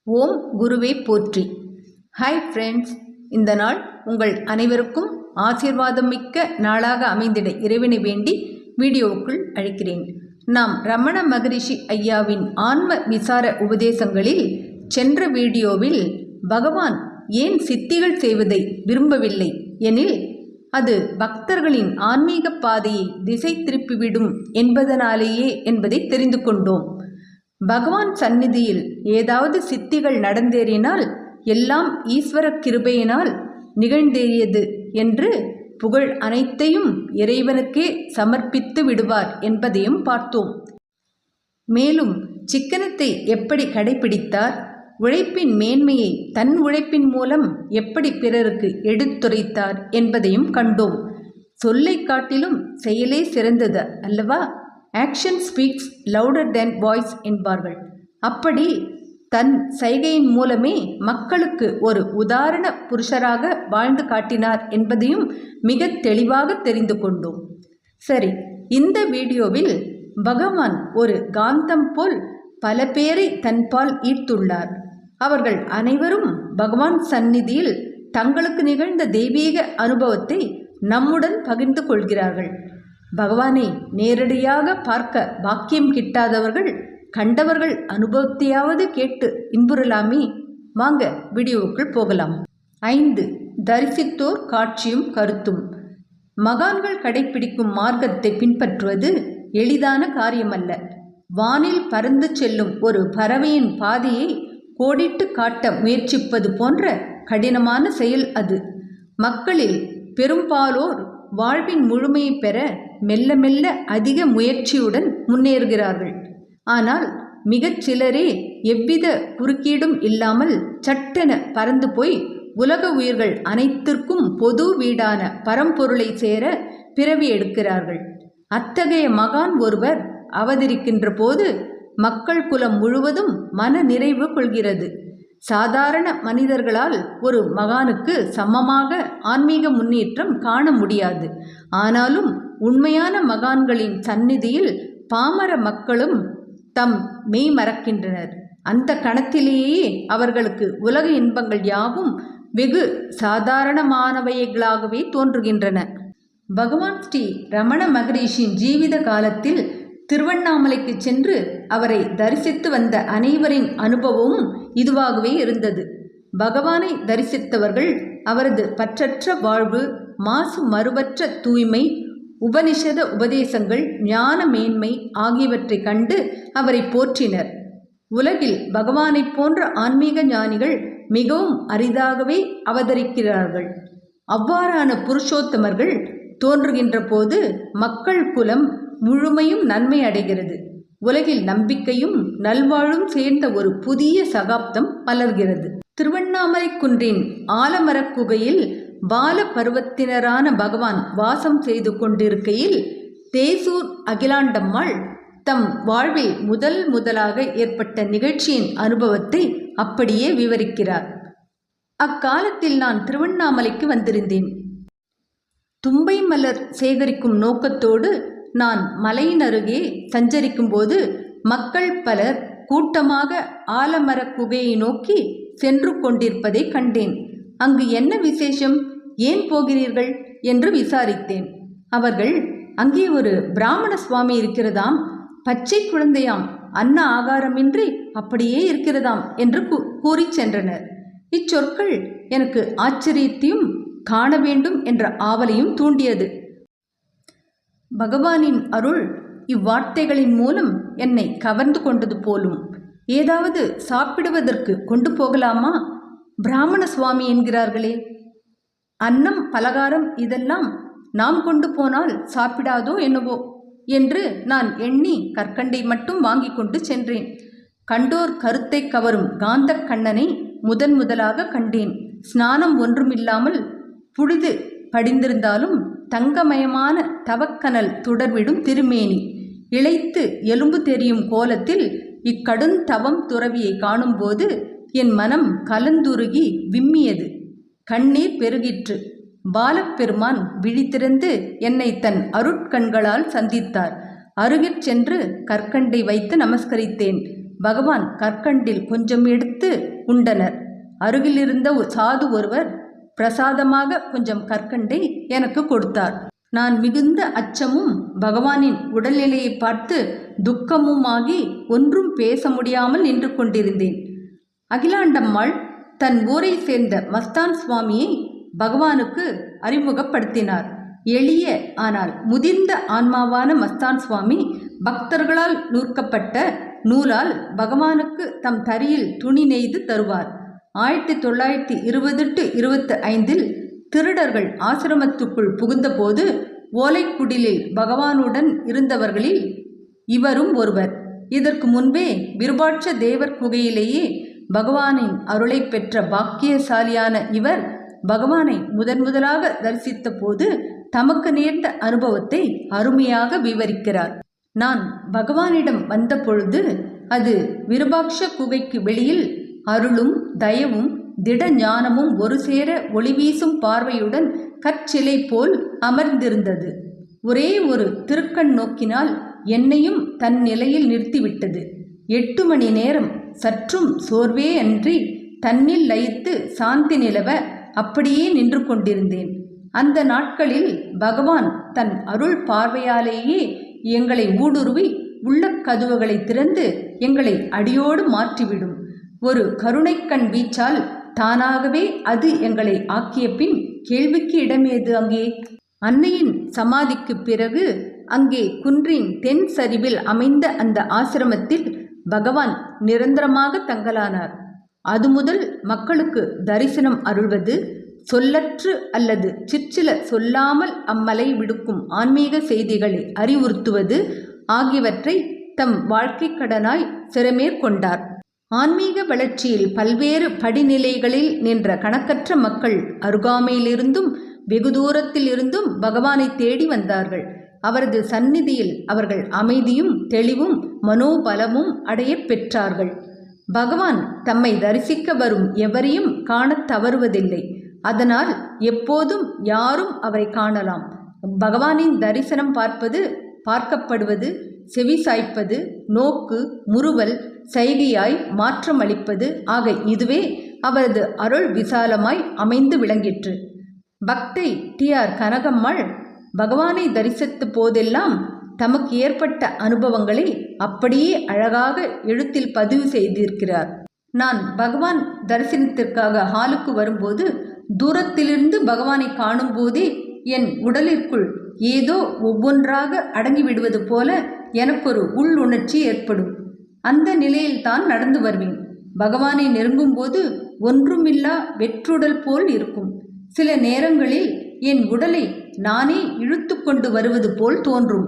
ஓம் குருவே போற்றி. Hi friends, இந்த நாள் உங்கள் அனைவருக்கும் ஆசீர்வாதம் மிக்க நாளாக அமைந்திட இறைவனை வேண்டி வீடியோவுக்குள் அழைக்கிறேன். நாம் ரமண மகரிஷி ஐயாவின் ஆன்ம விசார உபதேசங்களில் சென்ற வீடியோவில் பகவான் ஏன் சித்திகள் செய்வதை விரும்பவில்லை எனில் அது பக்தர்களின் ஆன்மீக பாதையை திசை திருப்பிவிடும் என்பதனாலேயே என்பதை தெரிந்து கொண்டோம். பகவான் சந்நிதியில் ஏதாவது சித்திகள் நடந்தேறினால் எல்லாம் ஈஸ்வர கிருபையினால் நிகழ்ந்தேறியது என்று புகழ் அனைத்தையும் இறைவனுக்கே சமர்ப்பித்து விடுவார் என்பதையும் பார்த்தோம். மேலும் சிக்கனத்தை எப்படி கடைபிடித்தார், உழைப்பின் மேன்மையை தன் உழைப்பின் மூலம் எப்படி பிறருக்கு எடுத்துரைத்தார் என்பதையும் கண்டோம். சொல்லை காட்டிலும் செயலே சிறந்தது அல்லவா? ஆக்ஷன் ஸ்பீக்ஸ் லவுடர் தேன் வாய்ஸ் என்பார்கள். அப்படி தன் சைகையின் மூலமே மக்களுக்கு ஒரு உதாரண புருஷராக வாழ்ந்து காட்டினார் என்பதையும் மிக தெளிவாக தெரிந்து கொண்டோம். சரி, இந்த வீடியோவில் பகவான் ஒரு காந்தம் போல் பல பேரை தன்பால் ஈர்த்துள்ளார். அவர்கள் அனைவரும் பகவான் சந்நிதியில் தங்களுக்கு நிகழ்ந்த தெய்வீக அனுபவத்தை நம்முடன் பகிர்ந்து கொள்கிறார்கள். பகவானை நேரடியாக பார்க்க பாக்கியம் கிட்டாதவர்கள் கண்டவர்கள் அனுபவத்தையாவது கேட்டு இன்புறலாமே. வாங்க வீடியோவுக்குள் போகலாம். 5. தரிசித்தோர் காட்சியும் கருத்தும். மகான்கள் கடைப்பிடிக்கும் மார்க்கத்தை பின்பற்றுவது எளிதான காரியமல்ல. வானில் பறந்து செல்லும் ஒரு பறவையின் பாதையை கோடிட்டு காட்ட முயற்சிப்பது போன்ற கடினமான செயல் அது. மக்களில் பெரும்பாலோர் வாழ்வின் முழுமையை பெற மெல்ல மெல்ல அதிக முயற்சியுடன் முன்னேறுகிறார்கள். ஆனால் மிகச் சிலரே எவ்வித குறுக்கீடும் இல்லாமல் சட்டென பறந்து போய் உலக உயிர்கள் அனைத்திற்கும் பொது வீடான பரம்பொருளை சேர பிறவி எடுக்கிறார்கள். அத்தகைய மகான் ஒருவர் அவதரிக்கின்ற போது மக்கள் குலம் முழுவதும் மன நிறைவு கொள்கிறது. சாதாரண மனிதர்களால் ஒரு மகானுக்கு சமமாக ஆன்மீக முன்னேற்றம் காண முடியாது. ஆனாலும் உண்மையான மகான்களின் சந்நிதியில் பாமர மக்களும் தம் மெய் மறக்கின்றனர். அந்த கணத்திலேயே அவர்களுக்கு உலக இன்பங்கள் யாவும் வெகு சாதாரணமானவைகளாகவே தோன்றுகின்றன. பகவான் ஸ்ரீ ரமண மகரிஷியின் ஜீவித காலத்தில் திருவண்ணாமலைக்கு சென்று அவரை தரிசித்து வந்த அனைவரின் அனுபவமும் இதுவாகவே இருந்தது. பகவானை தரிசித்தவர்கள் அவரது பற்றற்ற வாழ்வு, மாசு மறுவற்ற தூய்மை, உபனிஷத உபதேசங்கள், ஞான மேன்மை ஆகியவற்றை கண்டு அவரை போற்றினர். உலகில் பகவானைப் போன்ற ஆன்மீக ஞானிகள் மிகவும் அரிதாகவே அவதரிக்கிறார்கள். அவ்வாறான புருஷோத்தமர்கள் தோன்றுகின்ற போது மக்கள் குலம் முழுமையும் நன்மை அடைகிறது. உலகில் நம்பிக்கையும் நல்வாழும் சேர்ந்த ஒரு புதிய சகாப்தம் மலர்கிறது. திருவண்ணாமலை குன்றின் ஆலமரக் குகையில் பால பருவத்தினரான பகவான் வாசம் செய்து கொண்டிருக்கையில் தேசூர் அகிலாண்டம்மாள் தம் வாழ்வில் முதலாக ஏற்பட்ட நிகழ்ச்சியின் அனுபவத்தை அப்படியே விவரிக்கிறார். அக்காலத்தில் நான் திருவண்ணாமலைக்கு வந்திருந்தேன். தும்பை மலர் சேகரிக்கும் நோக்கத்தோடு நான் மலையின் அருகே சஞ்சரிக்கும் போது மக்கள் பலர் கூட்டமாக ஆலமரக் குகையை நோக்கி சென்று கொண்டிருப்பதை கண்டேன். அங்கு என்ன விசேஷம், ஏன் போகிறீர்கள் என்று விசாரித்தேன். அவர்கள், அங்கே ஒரு பிராமண சுவாமி இருக்கிறதாம், பச்சை குழந்தையாம், அன்ன ஆகாரமின்றி அப்படியே இருக்கிறதாம் என்று கூறி சென்றனர். இச்சொற்கள் எனக்கு ஆச்சரியத்தையும் காண வேண்டும் என்ற ஆவலையும் தூண்டியது. பகவானின் அருள் இவ்வார்த்தைகளின் மூலம் என்னை கவர்ந்து கொண்டது போலும். ஏதாவது சாப்பிடுவதற்கு கொண்டு போகலாமா? பிராமண சுவாமி என்கிறார்களே, அன்னம் பலகாரம் இதெல்லாம் நாம் கொண்டு போனால் சாப்பிடாதோ என்னவோ என்று நான் எண்ணி கற்கண்டை மட்டும் வாங்கி கொண்டு சென்றேன். கண்டோர் கருத்தை கவரும் காந்த கண்ணனை முதலாக கண்டேன். ஸ்நானம் ஒன்றுமில்லாமல் புழுது படிந்திருந்தாலும் தங்கமயமான தவக்கனல் துடர்விடும் திருமேனி, இளைத்து எலும்பு தெரியும் கோலத்தில் இக்கடுந்தவம் துறவியை காணும்போது என் மனம் கலந்துருகி விம்மியது. கண்ணீர் பெருகிற்று. பாலப்பெருமான் விழித்திறந்து என்னை தன் அருட்கண்களால் சந்தித்தார். அருகிற் சென்று கற்கண்டை வைத்து நமஸ்கரித்தேன். பகவான் கற்கண்டில் கொஞ்சம் எடுத்து உண்டனர். அருகிலிருந்த சாது ஒருவர் பிரசாதமாக கொஞ்சம் கற்கண்டை எனக்கு கொடுத்தார். நான் மிகுந்த அச்சமும் பகவானின் உடல்நிலையை பார்த்து துக்கமுமாகி ஒன்றும் பேச முடியாமல் நின்று கொண்டிருந்தேன். அகிலாண்டம்மாள் தன் ஊரை சேர்ந்த மஸ்தான் சுவாமியை பகவானுக்கு அறிமுகப்படுத்தினார். எளிய ஆனால் முதிர்ந்த ஆன்மாவான மஸ்தான் சுவாமி பக்தர்களால் நூற்கப்பட்ட நூலால் பகவானுக்கு தம் தரியில் துணி நெய்து தருவார். 1920-25 திருடர்கள் ஆசிரமத்துக்குள் புகுந்தபோது ஓலைக்குடிலில் பகவானுடன் இருந்தவர்களில் இவரும் ஒருவர். இதற்கு முன்பே விருபாட்ச தேவர் குகையிலேயே பகவானின் அருளை பெற்ற பாக்கியசாலியான இவர் பகவானை முதலாக தரிசித்த போது தமக்கு நேர்ந்த அனுபவத்தை அருமையாக விவரிக்கிறார். நான் பகவானிடம் வந்த பொழுது அது விருபாட்ச குகைக்கு வெளியில் அருளும் தயவும் திட ஞானமும் ஒரு சேர ஒளிவீசும் பார்வையுடன் கற்சிலை போல் அமர்ந்திருந்தது. ஒரே ஒரு திருக்கண் நோக்கினால் என்னையும் தன் நிலையில் நிறுத்திவிட்டது. 8 மணி நேரம் சற்றும் சோர்வே அன்றி தன்னில் லயித்து சாந்தி நிலவ அப்படியே நின்று கொண்டிருந்தேன். அந்த நாட்களில் பகவான் தன் அருள் பார்வையாலேயே எங்களை ஊடுருவி உள்ள கதவுகளை திறந்து எங்களை அடியோடு மாற்றிவிடும். ஒரு கருணைக்கண் வீச்சால் தானாகவே அது எங்களை ஆக்கிய பின் கேள்விக்கு இடமேது அங்கே? அன்னையின் சமாதிக்கு பிறகு அங்கே குன்றின் தென் சரிவில் அமைந்த அந்த ஆசிரமத்தில் பகவான் நிரந்தரமாக தங்கலானார். அது முதல் மக்களுக்கு தரிசனம் அருள்வது, சொல்லற்று அல்லது சிற்சில சொல்லாமல் அம்மலை விடுக்கும் ஆன்மீக செய்திகளை அறிவுறுத்துவது ஆகியவற்றை தம் வாழ்க்கை கடனாய் சிறமேற்கொண்டார். ஆன்மீக வளர்ச்சியில் பல்வேறு படிநிலைகளில் நின்ற கணக்கற்ற மக்கள் அருகாமையிலிருந்தும் வெகு தூரத்தில் இருந்தும் பகவானை தேடி வந்தார்கள். அவரது சந்நிதியில் அவர்கள் அமைதியும் தெளிவும் மனோபலமும் அடைய பெற்றார்கள். பகவான் தம்மை தரிசிக்க வரும் எவரையும் காணத் தவறுவதில்லை. அதனால் எப்போதும் யாரும் அவரை காணலாம். பகவானின் தரிசனம் பார்ப்பது, பார்க்கப்படுவது, செவி சாய்ப்பது, நோக்கு, முறுவல், சைகையாய் மாற்றம் அளிப்பது ஆக இதுவே அவரது அருள் விசாலமாய் அமைந்து விளங்கிற்று. பக்தை T.R. கனகம்மாள் பகவானை தரிசித்த போதெல்லாம் தமக்கு ஏற்பட்ட அனுபவங்களை அப்படியே அழகாக எழுத்தில் பதிவு செய்திருக்கிறார். நான் பகவான் தரிசனத்திற்காக ஹாலுக்கு வரும்போது தூரத்திலிருந்து பகவானை காணும் போதே என் உடலிற்குள் ஏதோ ஒவ்வொன்றாக அடங்கிவிடுவது போல எனக்கொரு உள்ளுணர்ச்சி ஏற்படும். அந்த நிலையில்தான் நடந்து வருவேன். பகவானை நெருங்கும் போது ஒன்றுமில்லா வெற்றுடல் போல் இருக்கும். சில நேரங்களில் என் உடலை நானே இழுத்து கொண்டு வருவது போல் தோன்றும்.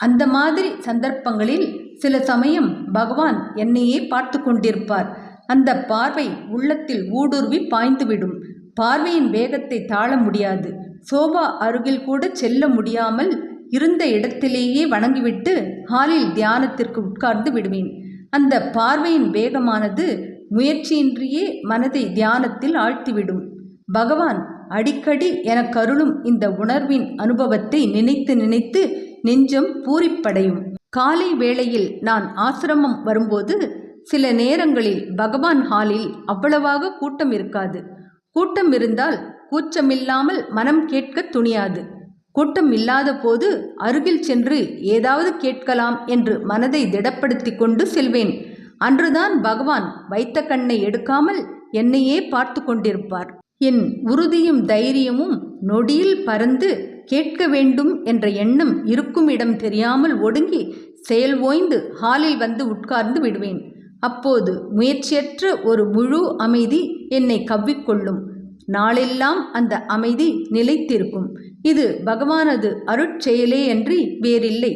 அந்த மாதிரி சந்தர்ப்பங்களில் சில சமயம் பகவான் என்னையே பார்த்து கொண்டிருப்பார். அந்த பார்வை உள்ளத்தில் ஊடுருவி பாய்ந்துவிடும். பார்வையின் வேகத்தை தாழ முடியாது. சோபா அருகில் கூட செல்ல முடியாமல் இருந்த இடத்திலேயே வணங்கிவிட்டு ஹாலில் தியானத்திற்கு உட்கார்ந்து விடுவேன். அந்த பார்வையின் வேகமானது முயற்சியின்றியே மனதை தியானத்தில் ஆழ்த்திவிடும். பகவான் அடிக்கடி எனக்கு அருளும் இந்த உணர்வின் அனுபவத்தை நினைத்து நினைத்து நெஞ்சம் பூரிப்படையும். காலை வேளையில் நான் ஆசிரமம் வரும்போது சில நேரங்களில் பகவான் ஹாலில் அவ்வளவாக கூட்டம் இருக்காது. கூட்டம் இருந்தால் கூச்சமில்லாமல் மனம் கேட்க துணியாது. கூட்டம் இல்லாத போது அருகில் சென்று ஏதாவது கேட்கலாம் என்று மனதை திடப்படுத்தி கொண்டு செல்வேன். அன்றுதான் பகவான் வைத்த கண்ணை எடுக்காமல் என்னையே பார்த்து கொண்டிருப்பார். என் உறுதியும் தைரியமும் நொடியில் பறந்து கேட்க வேண்டும் என்ற எண்ணம் இருக்கும் இடம் தெரியாமல் ஒடுங்கி செயல் ஓய்ந்து ஹாலில் வந்து உட்கார்ந்து விடுவேன். அப்போது முயற்சியற்ற ஒரு முழு அமைதி என்னை கவ்விக்கொள்ளும். நாளெல்லாம் அந்த அமைதி நிலைத்திருக்கும். இது பகவானது அருட்செயலே அன்றி வேறில்லை.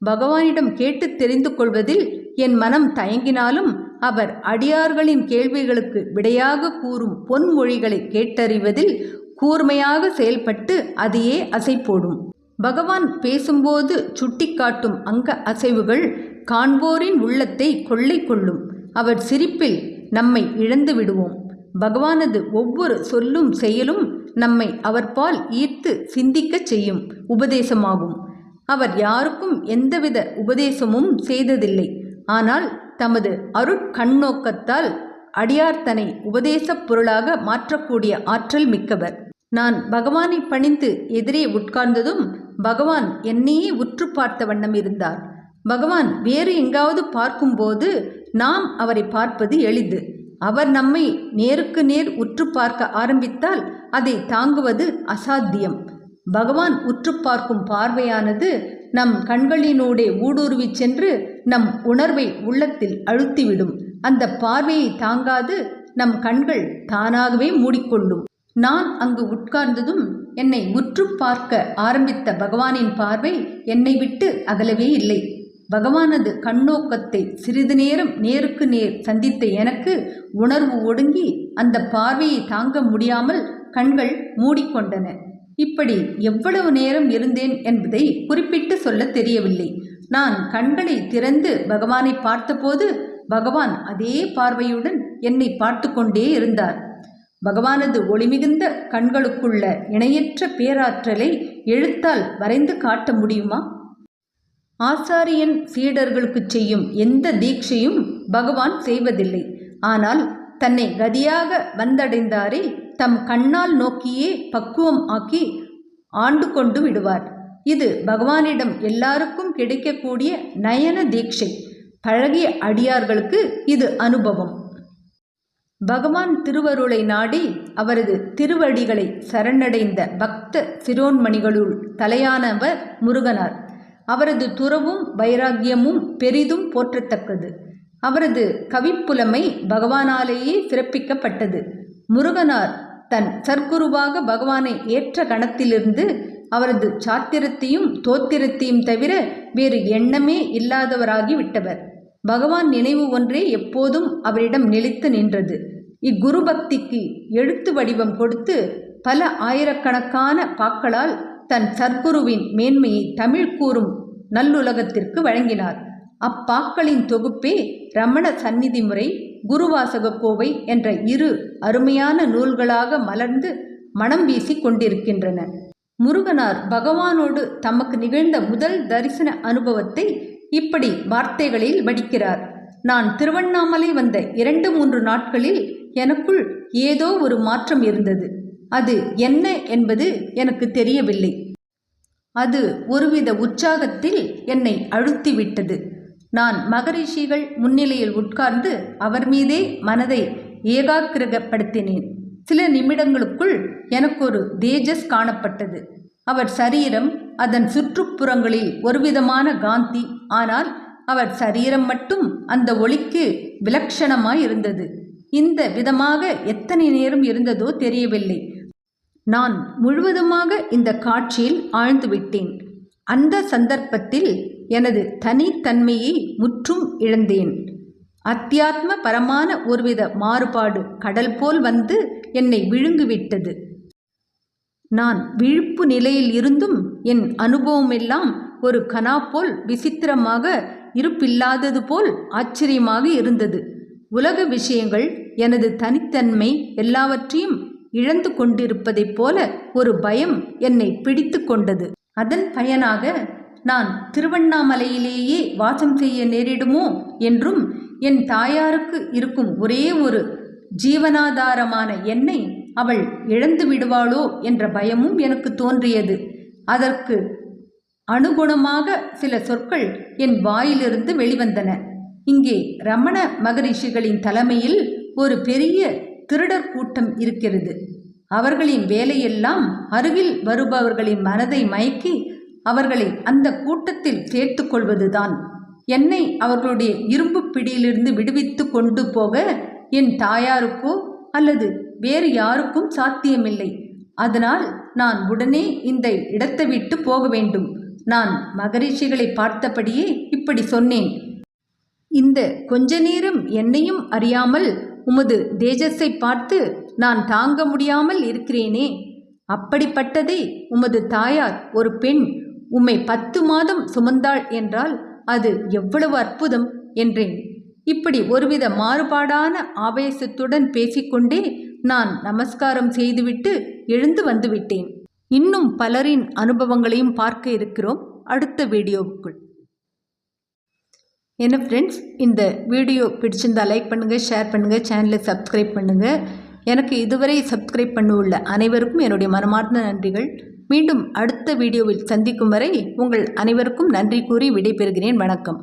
பகவானிடம் கேட்டு தெரிந்து கொள்வதில் என் மனம் தயங்கினாலும் அவர் அடியார்களின் கேள்விகளுக்கு விடையாக கூறும் பொன்மொழிகளை கேட்டறிவதில் கூர்மையாக செயல்பட்டு அதையே அசை போடும். பகவான் பேசும்போது சுட்டிக்காட்டும் அங்க அசைவுகள் காண்போரின் உள்ளத்தை கொள்ளை கொள்ளும். அவர் சிரிப்பில் நம்மை இழந்து விடுவோம். பகவானது ஒவ்வொரு சொல்லும் செயலும் நம்மை அவர்பால் ஈர்த்து சிந்திக்கச் செய்யும் உபதேசமாகும். அவர் யாருக்கும் எந்தவித உபதேசமும் செய்ததில்லை. ஆனால் தமது அருட்கண்ணோக்கத்தால் அடியார்த்தனை உபதேசப் பொருளாக மாற்றக்கூடிய ஆற்றல் மிக்கவர். நான் பகவானை பணிந்து எதிரே உட்கார்ந்ததும் பகவான் என்னையே உற்று பார்த்த வண்ணம் இருந்தார். பகவான் வேறு எங்காவது பார்க்கும்போது நாம் அவரை பார்ப்பது எளிது. அவர் நம்மை நேருக்கு நேர் உற்று பார்க்க ஆரம்பித்தால் அதை தாங்குவது அசாத்தியம். பகவான் உற்று பார்க்கும் பார்வையானது நம் கண்களினூடே ஊடுருவி சென்று நம் உணர்வை உள்ளத்தில் அழுத்திவிடும். அந்த பார்வையை தாங்காது நம் கண்கள் தானாகவே மூடிக்கொள்ளும். நான் அங்கு உட்கார்ந்ததும் என்னை உற்று பார்க்க ஆரம்பித்த பகவானின் பார்வை என்னை விட்டு அகலவே இல்லை. பகவானது கண்ணோக்கத்தை சிறிது நேரம் நேருக்கு நேர் சந்தித்த எனக்கு உணர்வு ஒடுங்கி அந்த பார்வையை தாங்க முடியாமல் கண்கள் மூடிக்கொண்டன. இப்படி எவ்வளவு நேரம் இருந்தேன் என்பதை குறிப்பிட்டு சொல்ல தெரியவில்லை. நான் கண்களை திறந்து பகவானை பார்த்தபோது பகவான் அதே பார்வையுடன் என்னை பார்த்து கொண்டே இருந்தார். பகவானது ஒளிமிகுந்த கண்களுக்குள்ள இணையற்ற பேராற்றலை எழுத்தால் வரைந்து காட்ட முடியுமா? ஆசாரியன் சீடர்களுக்கு செய்யும் எந்த தீட்சையும் பகவான் செய்வதில்லை. ஆனால் தன்னை கதியாக வந்தடைந்தாரை தம் கண்ணால் நோக்கியே பக்குவம் ஆக்கி ஆண்டு கொண்டு விடுவார். இது பகவானிடம் எல்லாருக்கும் கிடைக்கக்கூடிய நயன தீட்சை. பழகிய அடியார்களுக்கு இது அனுபவம். பகவான் திருவருளை நாடி அவரது திருவடிகளை சரணடைந்த பக்த சிரோன்மணிகளுள் தலையானவர் முருகனார். அவரது துறவும் வைராக்கியமும் பெரிதும் போற்றத்தக்கது. அவரது கவிப்புலமை பகவானாலேயே சிறப்பிக்கப்பட்டது. முருகனார் தன் சற்குருவாக பகவானை ஏற்ற கணத்திலிருந்து அவரது சாத்திரத்தையும் தோத்திரத்தையும் தவிர வேறு எண்ணமே இல்லாதவராகி விட்டவர். பகவான் நினைவு ஒன்றே எப்போதும் அவரிடம் நிலைத்து நின்றது. இக்குரு பக்திக்கு எழுத்து வடிவம் கொடுத்து பல ஆயிரக்கணக்கான பாக்களால் தன் சற்குருவின் மேன்மையை தமிழ் கூறும் நல்லுலகத்திற்கு வழங்கினார். அப்பாக்களின் தொகுப்பே ரமண சந்நிதி முறை, குருவாசக கோவை என்ற இரு அருமையான நூல்களாக மலர்ந்து மனம் வீசி கொண்டிருக்கின்றன. முருகனார் பகவானோடு தமக்கு நிகழ்ந்த முதல் தரிசன அனுபவத்தை இப்படி வார்த்தைகளில் வடிக்கிறார். நான் திருவண்ணாமலை வந்த 2-3 நாட்களில் எனக்குள் ஏதோ ஒரு மாற்றம் இருந்தது. அது என்ன என்பது எனக்கு தெரியவில்லை. அது ஒருவித உற்சாகத்தில் என்னை அழுத்திவிட்டது. நான் மகரிஷிகள் முன்னிலையில் உட்கார்ந்து அவர் மீதே மனதை ஏகாக்கிரகப்படுத்தினேன். சில நிமிடங்களுக்குள் எனக்கு ஒரு தேஜஸ் காணப்பட்டது. அவர் சரீரம், அதன் சுற்றுப்புறங்களில் ஒருவிதமான காந்தி. ஆனால் அவர் சரீரம் மட்டும் அந்த ஒளிக்கு விலட்சணமாய் இருந்தது. இந்த விதமாக எத்தனை நேரம் இருந்ததோ தெரியவில்லை. நான் முழுவதுமாக இந்த காட்சியில் ஆழ்ந்துவிட்டேன். அந்த சந்தர்ப்பத்தில் எனது தனித்தன்மையை முற்றும் இழந்தேன். அத்தியாத்ம பரமான ஒருவித மாறுபாடு கடல் போல் வந்து என்னை விழுங்கிவிட்டது. நான் விழிப்பு நிலையில் இருந்தும் என் அனுபவமெல்லாம் ஒரு கனா போல் விசித்திரமாக, இருப்பில்லாதது போல் ஆச்சரியமாக இருந்தது. உலக விஷயங்கள், எனது தனித்தன்மை எல்லாவற்றையும் இழந்து கொண்டிருப்பதைப் போல ஒரு பயம் என்னை பிடித்து கொண்டது. அதன் பயனாக நான் திருவண்ணாமலையிலேயே வாசம் செய்ய நேரிடுமோ என்றும், என் தாயாருக்கு இருக்கும் ஒரே ஒரு ஜீவனாதாரமான என்னை அவள் இழந்து விடுவாளோ என்ற பயமும் எனக்கு தோன்றியது. அதற்கு அனுகுணமாக சில சொற்கள் என் வாயிலிருந்து வெளிவந்தன. இங்கே ரமண மகரிஷிகளின் தலைமையில் ஒரு பெரிய திருடர் கூட்டம் இருக்கிறது. அவர்களின் வேலையெல்லாம் அருகில் வருபவர்களின் மனதை மயக்கி அவர்களை அந்த கூட்டத்தில் சேர்த்து கொள்வதுதான். என்னை அவர்களுடைய இரும்பு பிடியிலிருந்து விடுவித்து கொண்டு போக என் தாயாருக்கோ அல்லது வேறு யாருக்கும் சாத்தியமில்லை. அதனால் நான் உடனே இந்த இடத்தை விட்டு போக வேண்டும். நான் மகரிஷிகளை பார்த்தபடியே இப்படி சொன்னேன். இந்த கொஞ்ச நேரம் என்னையும் அறியாமல் உமது தேஜஸை பார்த்து நான் தாங்க முடியாமல் இருக்கிறேனே. அப்படிப்பட்டதை உமது தாயார், ஒரு பெண், உம்மை 10 மாதம் சுமந்தாள் என்றால் அது எவ்வளவு அற்புதம் என்றேன். இப்படி ஒருவித மாறுபாடான ஆவேசத்துடன் பேசிக்கொண்டே நான் நமஸ்காரம் செய்துவிட்டு எழுந்து வந்துவிட்டேன். இன்னும் பலரின் அனுபவங்களையும் பார்க்க இருக்கிறோம் அடுத்த வீடியோவுக்குள். என்ன ஃப்ரெண்ட்ஸ், இந்த வீடியோ பிடிச்சிருந்தால் லைக் பண்ணுங்கள், ஷேர் பண்ணுங்கள், சேனலை சப்ஸ்கிரைப் பண்ணுங்கள். எனக்கு இதுவரை சப்ஸ்கிரைப் பண்ண உள்ள அனைவருக்கும் என்னுடைய மனமார்ந்த நன்றிகள். மீண்டும் அடுத்த வீடியோவில் சந்திக்கும் வரை உங்கள் அனைவருக்கும் நன்றி கூறி விடைபெறுகிறேன். வணக்கம்.